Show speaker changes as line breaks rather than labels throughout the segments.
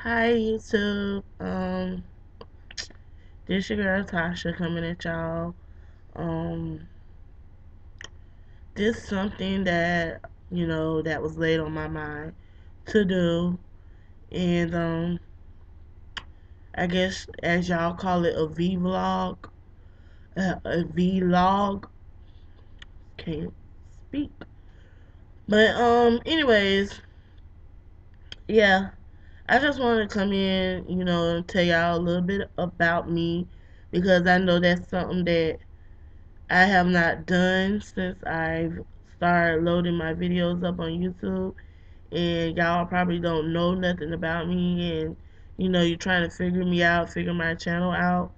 Hi YouTube. This your girl Tasha coming at y'all. Um, this something that that was laid on my mind to do, and I guess as y'all call it a vlog, a vlog. Can't speak, but anyways, yeah. I just wanted to come in, and tell y'all a little bit about me because I know that's something that I have not done since I've started loading my videos up on YouTube, and y'all probably don't know nothing about me, and you're trying to figure me out, figure my channel out,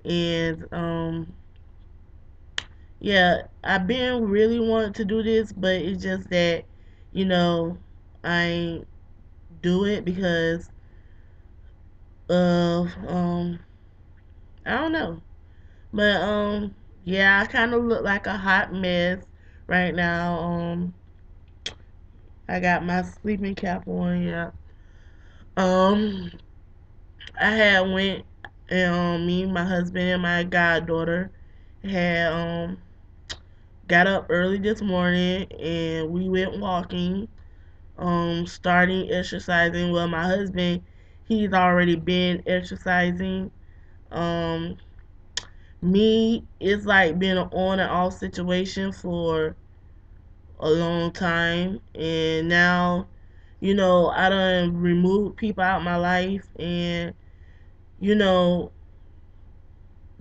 and yeah, I've been really wanting to do this, but it's just that you know I ain't do it because of I don't know, but yeah, I kind of look like a hot mess right now. I got my sleeping cap on. Yeah. Um, I had went and me, my husband, and my goddaughter had got up early this morning and we went walking. Starting exercising. Well, my husband, he's already been exercising. Um, me, it's like been an on and off situation for a long time, and now I done removed people out my life, and you know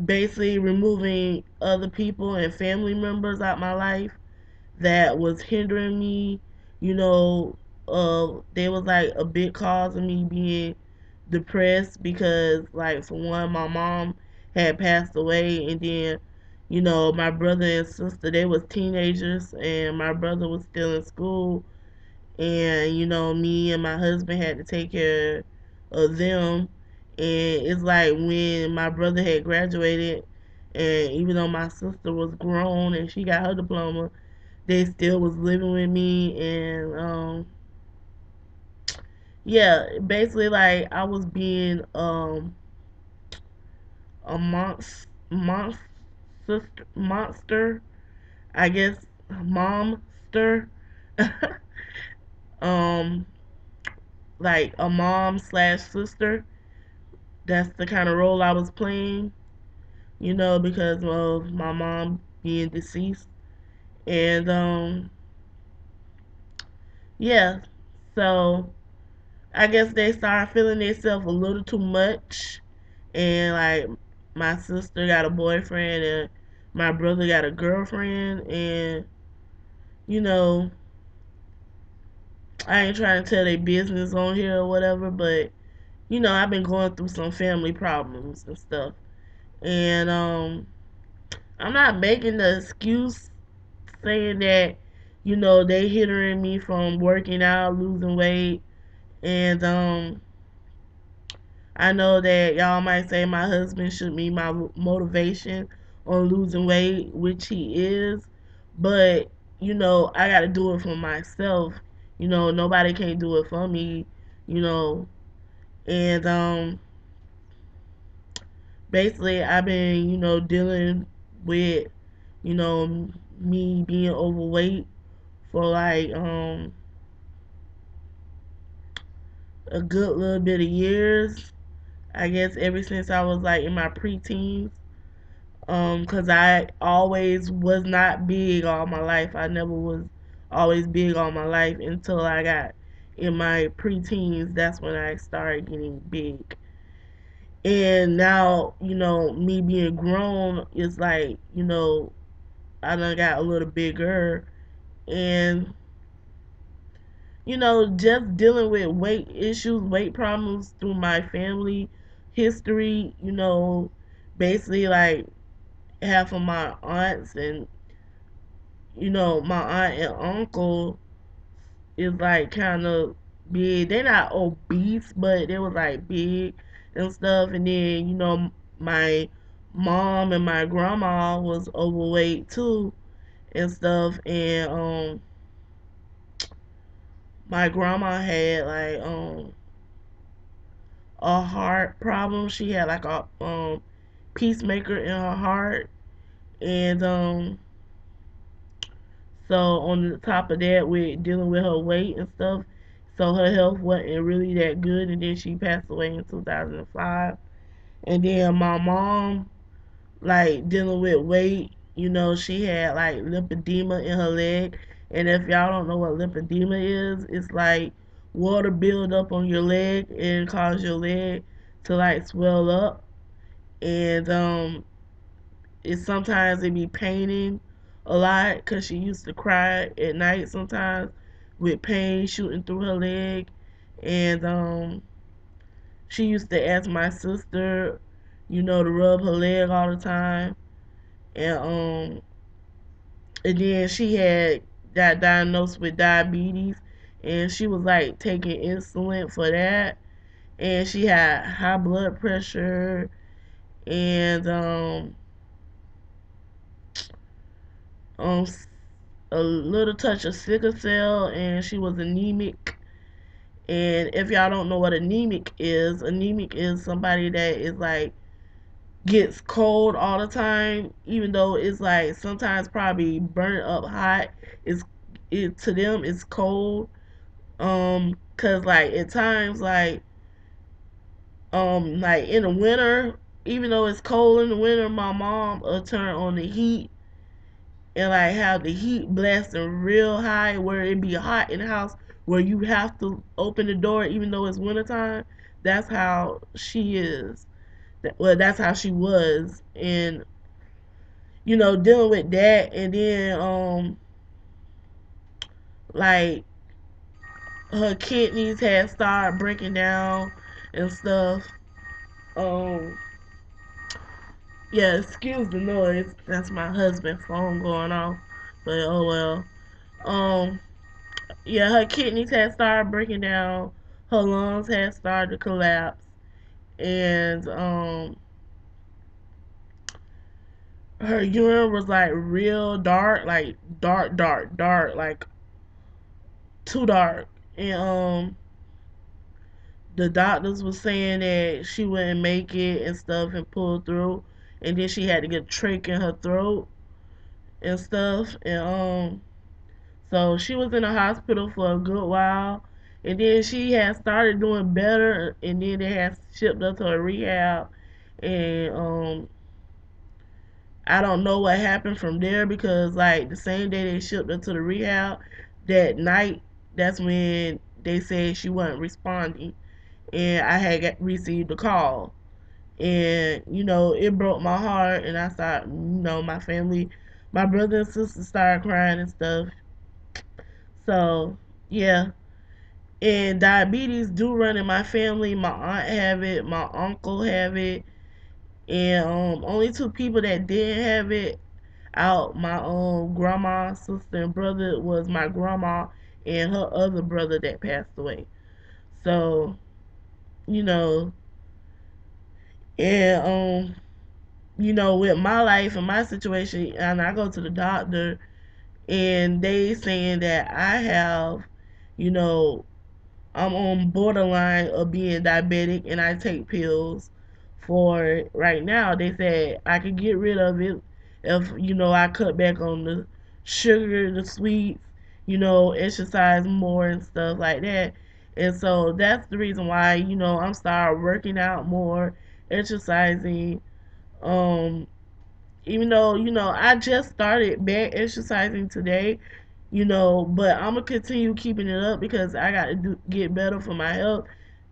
basically removing other people and family members out my life that was hindering me. They was like a big cause of me being depressed because, like, for one, my mom had passed away, and then my brother and sister, they was teenagers, and my brother was still in school, and me and my husband had to take care of them. And it's like when my brother had graduated, and even though my sister was grown and she got her diploma, they still was living with me. And yeah, basically, like, I was being a monster, I guess, momster. um like a mom slash sister. That's the kind of role I was playing, because of my mom being deceased. And yeah, so I guess they started feeling themselves a little too much. And, like, my sister got a boyfriend and my brother got a girlfriend. And, you know, I ain't trying to tell their business on here or whatever, but, I've been going through some family problems and stuff. And I'm not making the excuse saying that, they hindering me from working out, losing weight. And I know that y'all might say my husband should be my motivation on losing weight, which he is. But, I got to do it for myself. Nobody can do it for me, you know. And basically, I've been, dealing with, you know, me being overweight for like a good little bit of years. I guess ever since I was like in my preteens. Cause I always was not big all my life. I never was always big all my life until I got in my preteens. That's when I started getting big. And now, me being grown is like, I done got a little bigger, and just dealing with weight issues, weight problems through my family history, basically, like, half of my aunts and, my aunt and uncle is like kind of big. They're not obese, but they was like big and stuff. And then, my mom and my grandma was overweight too and stuff. And my grandma had like a heart problem. She had like a peacemaker in her heart, and so on the top of that, with dealing with her weight and stuff, so her health wasn't really that good, and then she passed away in 2005. And then my mom, like dealing with weight, she had like lymphedema in her leg. And if y'all don't know what lymphedema is, it's like water build up on your leg and cause your leg to like swell up. And it be paining a lot because she used to cry at night sometimes with pain shooting through her leg. And she used to ask my sister, to rub her leg all the time. And then she had got diagnosed with diabetes, and she was like taking insulin for that. And she had high blood pressure, and um a little touch of sickle cell, and she was anemic. And if y'all don't know what anemic is somebody that is like gets cold all the time, even though it's like sometimes probably burnt up hot. It's it to them it's cold. Cause like at times like in the winter, even though it's cold in the winter, my mom will turn on the heat and like have the heat blasting real high where it be hot in the house where you have to open the door even though it's wintertime. That's how she is. Well, that's how she was. And dealing with that, and then like her kidneys had started breaking down and stuff. Um yeah, excuse the noise. That's my husband's phone going off. But oh well. Um yeah, her kidneys had started breaking down, her lungs had started to collapse, and her urine was like real dark, like dark, dark, dark, like too dark. And the doctors was saying that she wouldn't make it and stuff and pull through, and then she had to get a trach in her throat and stuff. And so she was in the hospital for a good while, and then she had started doing better, and then they had shipped her to a rehab. And I don't know what happened from there, because like the same day they shipped her to the rehab, that night, that's when they said she wasn't responding, and I had received a call. And it broke my heart, and I started, my family, my brother and sister started crying and stuff. So yeah. And diabetes do run in my family. My aunt have it, my uncle have it, and only two people that didn't have it out my grandma, sister, and brother was my grandma and her other brother that passed away. So you know, and with my life and my situation, and I go to the doctor, and they saying that I have, you know, I'm on borderline of being diabetic, and I take pills for it right now. They said I could get rid of it if I cut back on the sugar, the sweets, exercise more and stuff like that. And so that's the reason why I'm started working out more, exercising. Um, Even though I just started back exercising today, but I'm gonna continue keeping it up because I got to get better for my health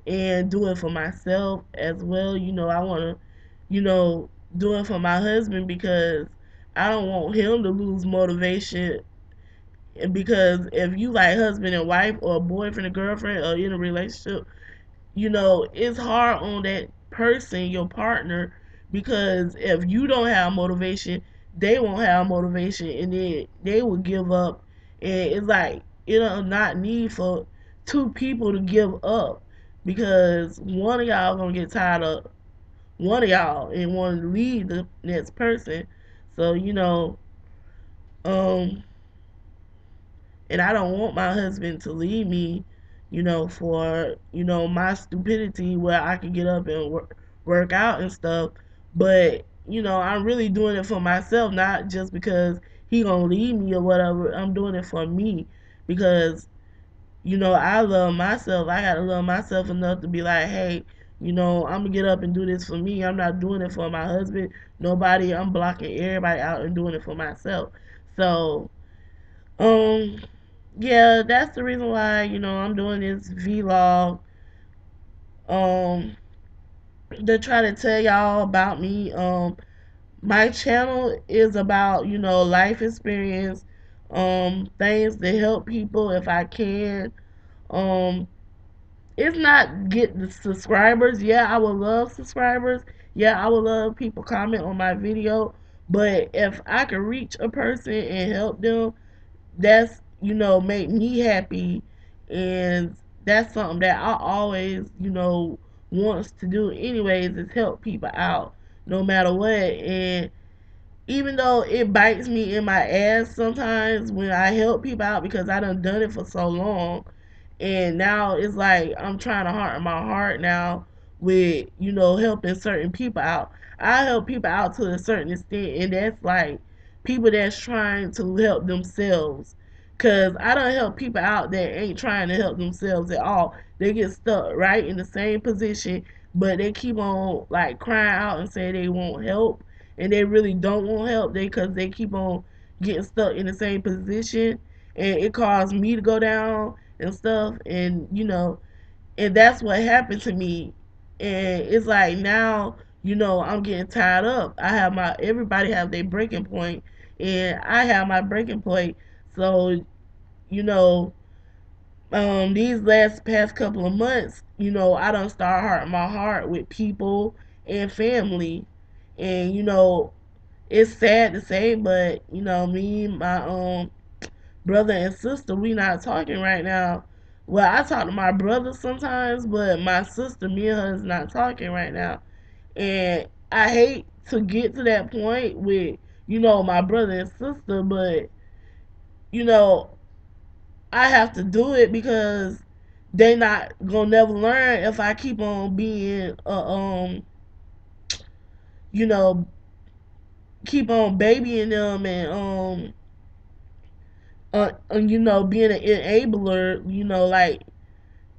and do it for myself as well. I want to, do it for my husband because I don't want him to lose motivation. And because if you like husband and wife or boyfriend and girlfriend or in a relationship, it's hard on that person, your partner, because if you don't have motivation, they won't have motivation, and then they will give up. And it's like it'll not need for two people to give up, because one of y'all gonna get tired of one of y'all and want to leave the next person. So um, and I don't want my husband to leave me, for, my stupidity where I could get up and work out and stuff. But, I'm really doing it for myself, not just because he gonna leave me or whatever. I'm doing it for me because, I love myself. I gotta love myself enough to be like, hey, I'm gonna get up and do this for me. I'm not doing it for my husband, nobody. I'm blocking everybody out and doing it for myself. So, um, yeah, that's the reason why, I'm doing this vlog. Um, to try to tell y'all about me. My channel is about, life experience, things to help people if I can. Um, it's not get the subscribers. Yeah, I would love subscribers. Yeah, I would love people comment on my video. But if I could reach a person and help them, that's, make me happy. And that's something that I always, wants to do anyways, is help people out no matter what. And even though it bites me in my ass sometimes when I help people out because I done it for so long, and now it's like I'm trying to harden my heart now with, helping certain people out. I help people out to a certain extent, and that's like people that's trying to help themselves. Cause I don't help people out that ain't trying to help themselves at all. They get stuck right in the same position, but they keep on like crying out and say they won't help, and they really don't want help. Cause they keep on getting stuck in the same position, and it caused me to go down and stuff. And and that's what happened to me. And it's like now, I'm getting tied up. I have my everybody have their breaking point, and I have my breaking point. So, you know these last past couple of months, I don't start hurting my heart with people and family. And it's sad to say, but me, my brother and sister, we not talking right now. Well, I talk to my brother sometimes, but my sister, me and her, is not talking right now. And I hate to get to that point with, my brother and sister, but, you know, I have to do it because they not gonna never learn if I keep on being, you know, keep on babying them and, being an enabler, like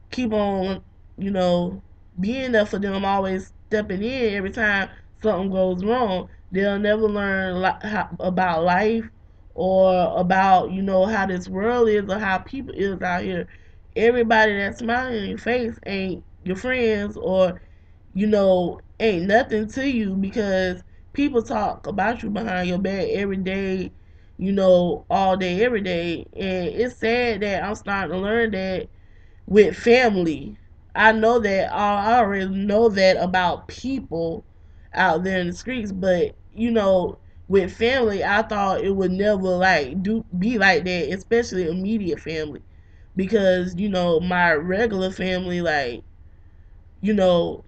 keep on, you know, being there for them, always stepping in every time something goes wrong. They'll never learn about life or about, how this world is or how people is out here. Everybody that's smiling in your face ain't your friends or, ain't nothing to you because people talk about you behind your back every day, all day, every day. And it's sad that I'm starting to learn that with family. I know that I already know that about people out there in the streets, but with family, I thought it would never like do be like that, especially immediate family, because my regular family, like you know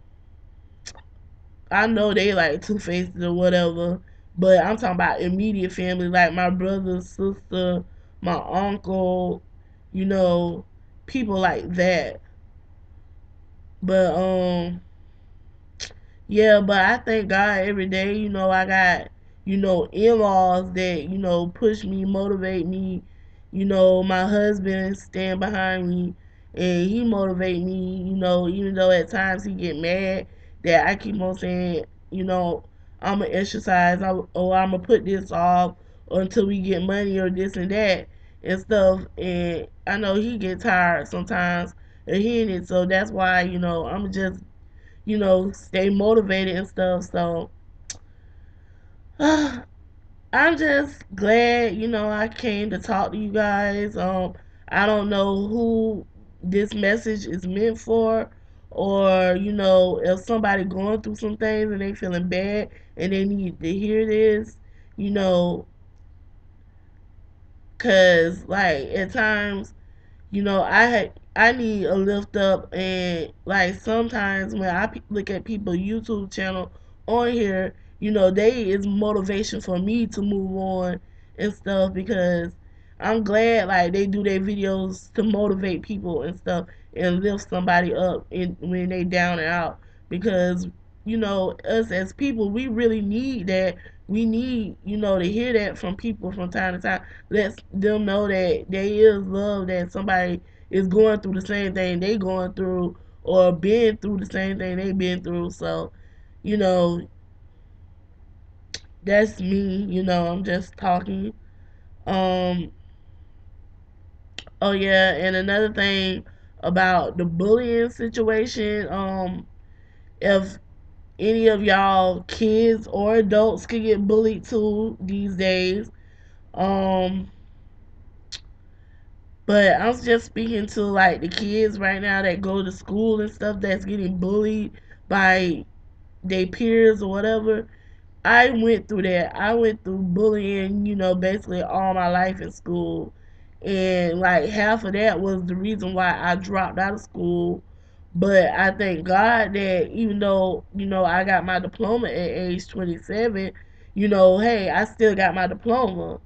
I know they like two faces or whatever, but I'm talking about immediate family, like my brother, sister, my uncle, you know, people like that. But yeah, but I thank God every day. I got, in-laws that, push me, motivate me. My husband stand behind me and he motivate me, even though at times he get mad that I keep on saying, I'm gonna exercise or I'm gonna put this off until we get money or this and that and stuff. And I know he get tired sometimes of hearing it. So that's why, I'm just, stay motivated and stuff. So I'm just glad, I came to talk to you guys. I don't know who this message is meant for, or if somebody going through some things and they feeling bad and they need to hear this, you know, cause like at times, I need a lift up, and like sometimes when I look at people YouTube channel on here, they is motivation for me to move on and stuff because I'm glad like they do their videos to motivate people and stuff and lift somebody up when they down and out, because us as people, we really need that. We need to hear that from people from time to time. Let them know that there is love, that somebody is going through the same thing they going through, or been through the same thing they been through. So you know that's me. I'm just talking. um Oh yeah, and another thing about the bullying situation, if any of y'all kids or adults could get bullied too these days. Um, but I'm just speaking to like the kids right now that go to school and stuff that's getting bullied by their peers or whatever. I went through that. I went through bullying, basically all my life in school. And like half of that was the reason why I dropped out of school. But I thank God that even though, I got my diploma at age 27, hey, I still got my diploma.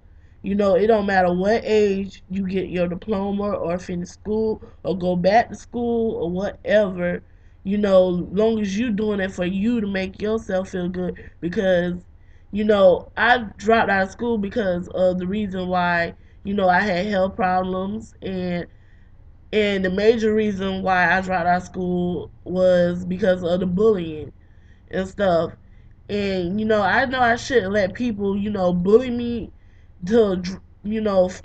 It don't matter what age you get your diploma or finish school or go back to school or whatever, long as you doing it for you to make yourself feel good. Because I dropped out of school because of the reason why I had health problems, and the major reason why I dropped out of school was because of the bullying and stuff. And I know I shouldn't let people bully me to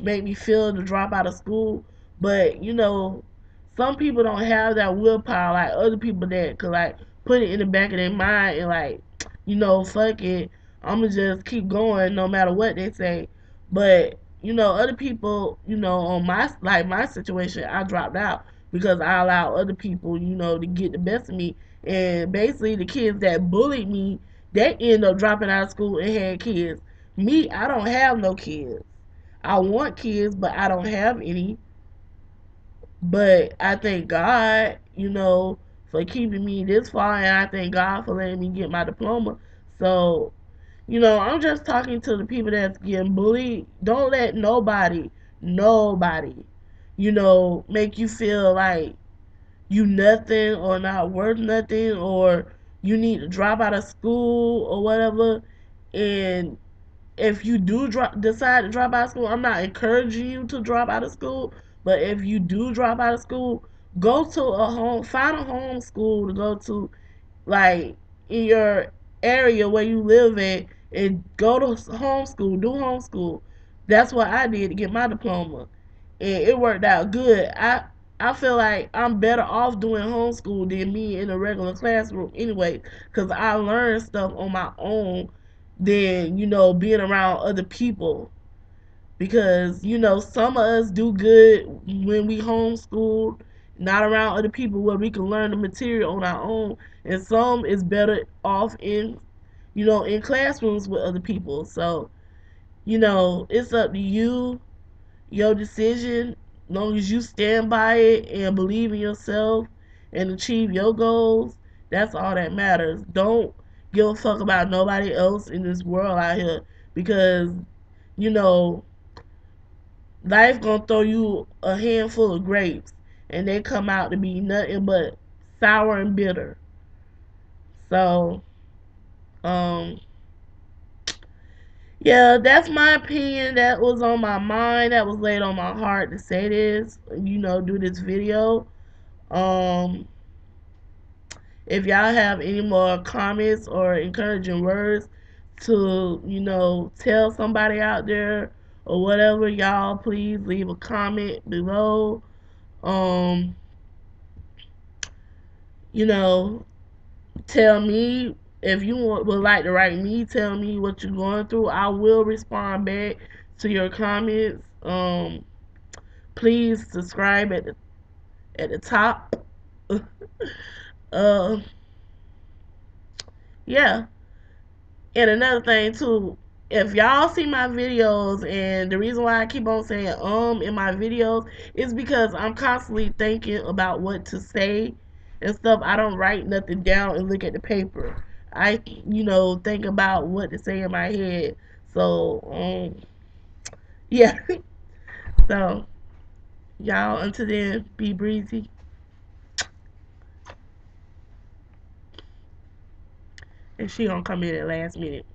make me feel to drop out of school. But some people don't have that willpower like other people that could like put it in the back of their mind and like fuck it, I'ma just keep going no matter what they say. But other people, on my situation, I dropped out because I allowed other people to get the best of me. And basically the kids that bullied me, they end up dropping out of school and had kids. Me, I don't have no kids. I want kids, but I don't have any. But I thank God, for keeping me this far, and I thank God for letting me get my diploma. So, I'm just talking to the people that's getting bullied. Don't let nobody, make you feel like you nothing or not worth nothing, or you need to drop out of school or whatever. And if you do decide to drop out of school, I'm not encouraging you to drop out of school. But if you do drop out of school, find a home school to go to, like in your area where you live at, and go to homeschool, do homeschool. That's what I did to get my diploma, and it worked out good. I feel like I'm better off doing homeschool than me in a regular classroom anyway, because I learned stuff on my own than being around other people. Because some of us do good when we homeschooled, not around other people, where we can learn the material on our own, and some is better off in classrooms with other people. So it's up to you, your decision. Long as you stand by it and believe in yourself and achieve your goals, that's all that matters. Don't give a fuck about nobody else in this world out here, because you know life gonna throw you a handful of grapes, and they come out to be nothing but sour and bitter. So, um, yeah, that's my opinion. That was on my mind. That was laid on my heart to say this. Do this video. Um, if y'all have any more comments or encouraging words to tell somebody out there or whatever, y'all please leave a comment below. Um, you know, tell me if you would like to write me. Tell me what you're going through. I will respond back to your comments. Please subscribe at the top. uh, yeah. And another thing too, if y'all see my videos, and the reason why I keep on saying in my videos is because I'm constantly thinking about what to say and stuff. I don't write nothing down and look at the paper. I think about what to say in my head. So yeah. So y'all, until then, be breezy, and she gonna come in at last minute.